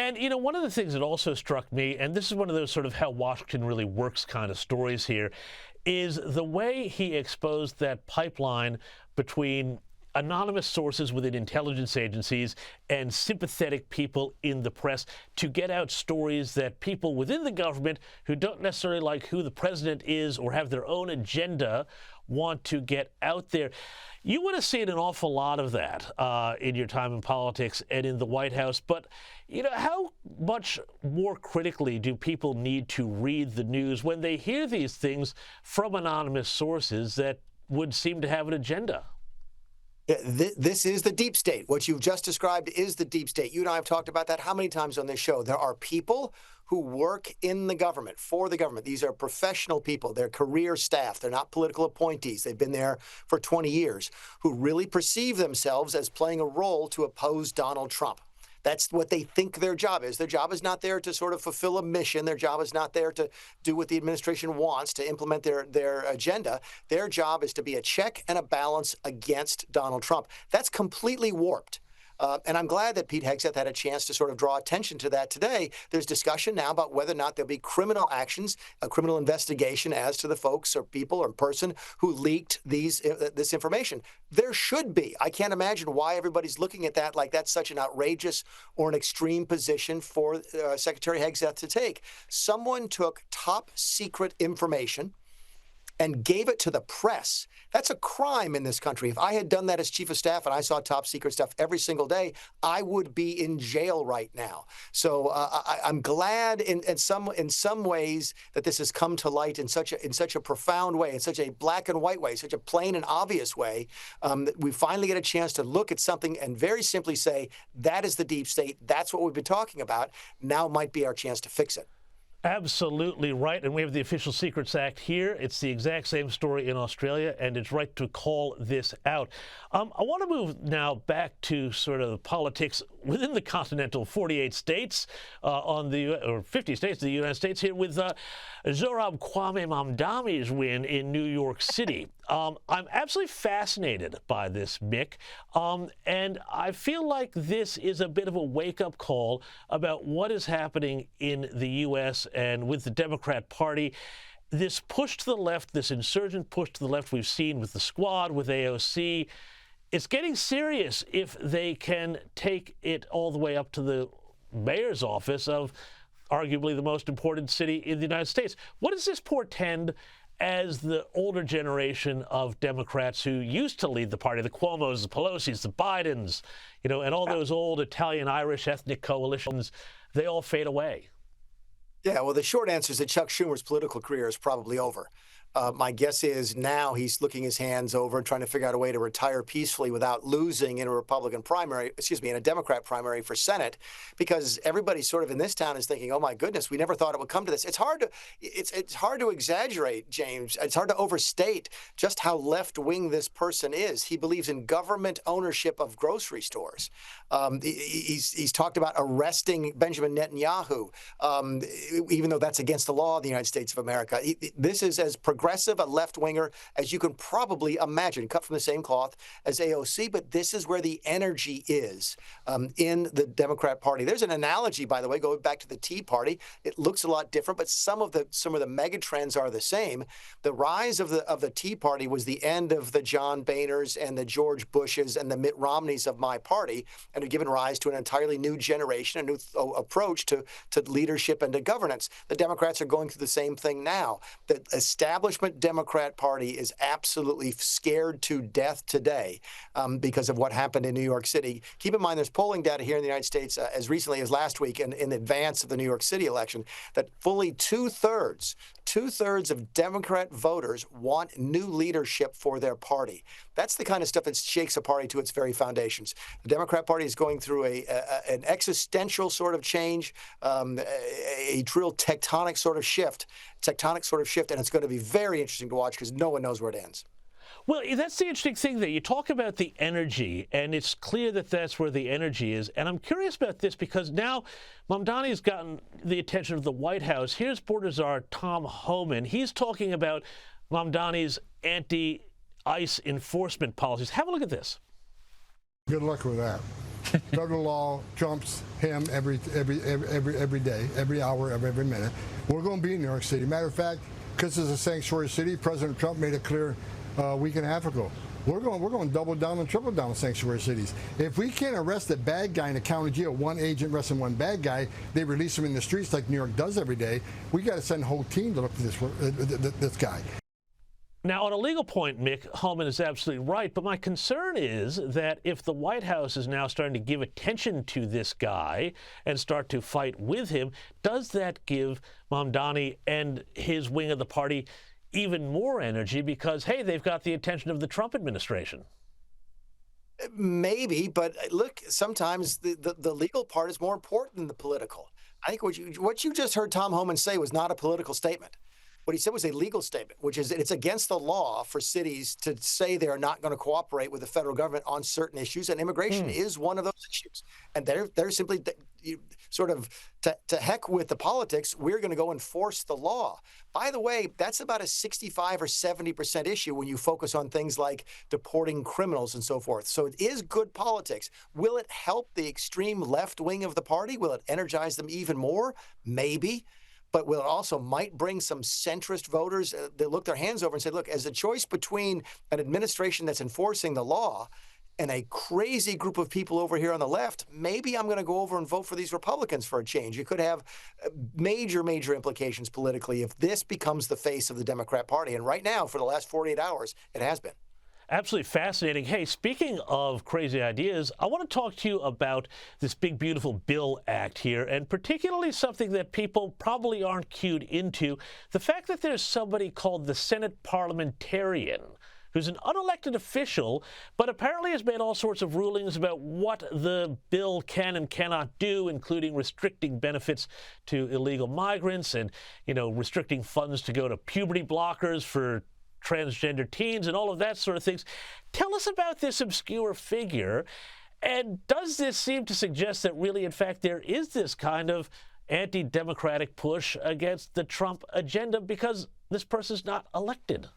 And, you know, one of the things that also struck me, and this is one of those sort of how Washington really works kind of stories here, is the way he exposed that pipeline between anonymous sources within intelligence agencies and sympathetic people in the press to get out stories that people within the government who don't necessarily like who the president is or have their own agenda want to get out there. You would have seen an awful lot of that in your time in politics and in the White House. But, you know, how much more critically do people need to read the news when they hear these things from anonymous sources that would seem to have an agenda? This is the deep state. What you've just described is the deep state. You and I have talked about that how many times on this show? There are people who work in the government, for the government. These are professional people. They're career staff. They're not political appointees. They've been there for 20 years, who really perceive themselves as playing a role to oppose Donald Trump. That's what they think their job is. Their job is not there to sort of fulfill a mission. Their job is not there to do what the administration wants, to implement their agenda. Their job is to be a check and a balance against Donald Trump. That's completely warped. And I'm glad that Pete Hegseth had a chance to sort of draw attention to that today. There's discussion now about whether or not there'll be criminal actions, a criminal investigation as to the folks or people or person who leaked this information. There should be. I can't imagine why everybody's looking at that like that's such an outrageous or an extreme position for Secretary Hegseth to take. Someone took top secret information and gave it to the press. That's a crime in this country. If I had done that as chief of staff and I saw top secret stuff every single day, I would be in jail right now. So I'm glad in some ways that this has come to light in such a profound way, in such a black and white way, such a plain and obvious way. That we finally get a chance to look at something and very simply say, that is the deep state. That's what we've been talking about. Now might be our chance to fix it. Absolutely right. And we have the Official Secrets Act here. It's the exact same story in Australia, and it's right to call this out. I want to move now back to sort of the politics within the continental 48 states, or 50 states of the United States here with Zohrab Kwame Mamdani's win in New York City. I'm absolutely fascinated by this, Mick, and I feel like this is a bit of a wake-up call about what is happening in the U.S. and with the Democrat Party. This push to the left, this insurgent push to the left we've seen with the Squad, with AOC, it's getting serious if they can take it all the way up to the mayor's office of arguably the most important city in the United States. What does this portend as the older generation of Democrats who used to lead the party, the Cuomos, the Pelosi's, the Bidens, you know, and all those old Italian-Irish ethnic coalitions, they all fade away? Yeah, well, the short answer is that Chuck Schumer's political career is probably over. My guess is now he's looking his hands over and trying to figure out a way to retire peacefully without losing in a Republican primary, in a Democrat primary for Senate, because everybody sort of in this town is thinking, oh, my goodness, we never thought it would come to this. It's hard to exaggerate, James. It's hard to overstate just how left-wing this person is. He believes in government ownership of grocery stores. He's talked about arresting Benjamin Netanyahu, even though that's against the law of the United States of America. This is as progressive a left-winger as you can probably imagine, cut from the same cloth as AOC, but this is where the energy is in the Democrat Party. There's an analogy, by the way, going back to the Tea Party. It looks a lot different, but some of the mega trends are the same. The rise of the Tea Party was the end of the John Boehners and the George Bushes and the Mitt Romneys of my party, and have given rise to an entirely new generation, a new approach to leadership and to governance. The Democrats are going through the same thing now. The establishment Democrat Party is absolutely scared to death today because of what happened in New York City. Keep in mind, there's polling data here in the United States as recently as last week in advance of the New York City election that fully two-thirds of Democrat voters want new leadership for their party. That's the kind of stuff that shakes a party to its very foundations. The Democrat Party is going through an existential sort of change, a real tectonic sort of shift, and it's going to be very interesting to watch because no one knows where it ends. Well, that's the interesting thing there. You talk about the energy, and it's clear that that's where the energy is. And I'm curious about this because now Mamdani's gotten the attention of the White House. Here's Border Czar Tom Homan. He's talking about Mamdani's anti-ICE enforcement policies. Have a look at this. Good luck with that. Federal law trumps him every day, every hour, every minute. We're going to be in New York City. Matter of fact, because it's a sanctuary city, President Trump made it clear a week and a half ago. We're going to double down and triple down on sanctuary cities. If we can't arrest a bad guy in a county jail, one agent arresting one bad guy, they release him in the streets like New York does every day. We got to send a whole team to look for this guy. Now, on a legal point, Mick, Hallman is absolutely right, but my concern is that if the White House is now starting to give attention to this guy and start to fight with him, does that give Mamdani and his wing of the party even more energy because, hey, they've got the attention of the Trump administration? Maybe, but look, sometimes the legal part is more important than the political. I think what you just heard Tom Homan say was not a political statement. What he said was a legal statement, which is it's against the law for cities to say they are not going to cooperate with the federal government on certain issues, and immigration is one of those issues. And they're simply sort of to heck with the politics. We're going to go enforce the law. By the way, that's about a 65 or 70% issue when you focus on things like deporting criminals and so forth. So it is good politics. Will it help the extreme left wing of the party? Will it energize them even more? Maybe. But will it also might bring some centrist voters that look their hands over and say, look, as a choice between an administration that's enforcing the law and a crazy group of people over here on the left, maybe I'm going to go over and vote for these Republicans for a change. It could have major, major implications politically if this becomes the face of the Democrat Party. And right now, for the last 48 hours, it has been. Absolutely fascinating. Hey, speaking of crazy ideas, I want to talk to you about this big, beautiful Bill Act here, and particularly something that people probably aren't cued into, the fact that there's somebody called the Senate parliamentarian who's an unelected official, but apparently has made all sorts of rulings about what the bill can and cannot do, including restricting benefits to illegal migrants and, restricting funds to go to puberty blockers for transgender teens and all of that sort of things. Tell us about this obscure figure, and does this seem to suggest that really, in fact, there is this kind of anti-democratic push against the Trump agenda because this person's not elected?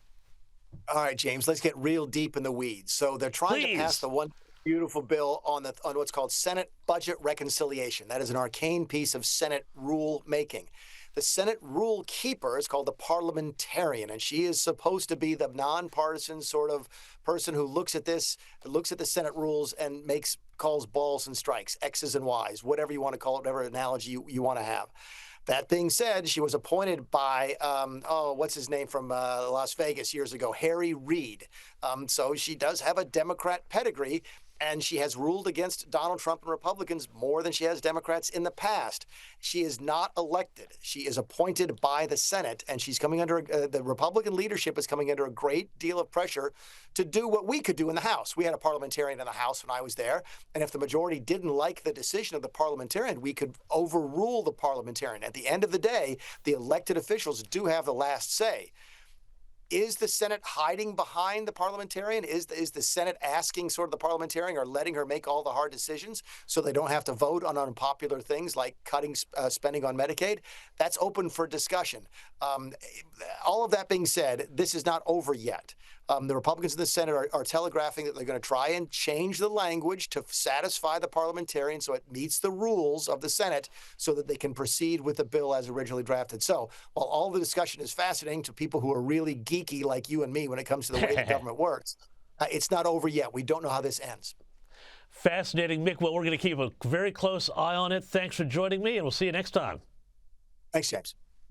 All right, James, let's get real deep in the weeds. So they're trying to pass the one beautiful bill on what's called Senate budget reconciliation. That is an arcane piece of Senate rule making. The Senate rule keeper is called the parliamentarian, and she is supposed to be the nonpartisan sort of person who looks at this, looks at the Senate rules and calls balls and strikes, X's and Y's, whatever you want to call it, whatever analogy you want to have. That being said, she was appointed by, what's his name from Las Vegas years ago, Harry Reid. So she does have a Democrat pedigree, and she has ruled against Donald Trump and Republicans more than she has Democrats in the past. She is not elected. She is appointed by the Senate, and she's coming under, the Republican leadership is coming under a great deal of pressure to do what we could do in the House. We had a parliamentarian in the House when I was there, and if the majority didn't like the decision of the parliamentarian, we could overrule the parliamentarian. At the end of the day, the elected officials do have the last say. Is the Senate hiding behind the parliamentarian? Is the Senate asking sort of the parliamentarian or letting her make all the hard decisions so they don't have to vote on unpopular things like cutting spending on Medicaid? That's open for discussion. All of that being said, this is not over yet. The Republicans in the Senate are telegraphing that they're going to try and change the language to satisfy the parliamentarian so it meets the rules of the Senate so that they can proceed with the bill as originally drafted. So while all the discussion is fascinating to people who are really geeky like you and me when it comes to the way the government works, it's not over yet. We don't know how this ends. Fascinating, Mick. Well, we're going to keep a very close eye on it. Thanks for joining me, and we'll see you next time. Thanks, James.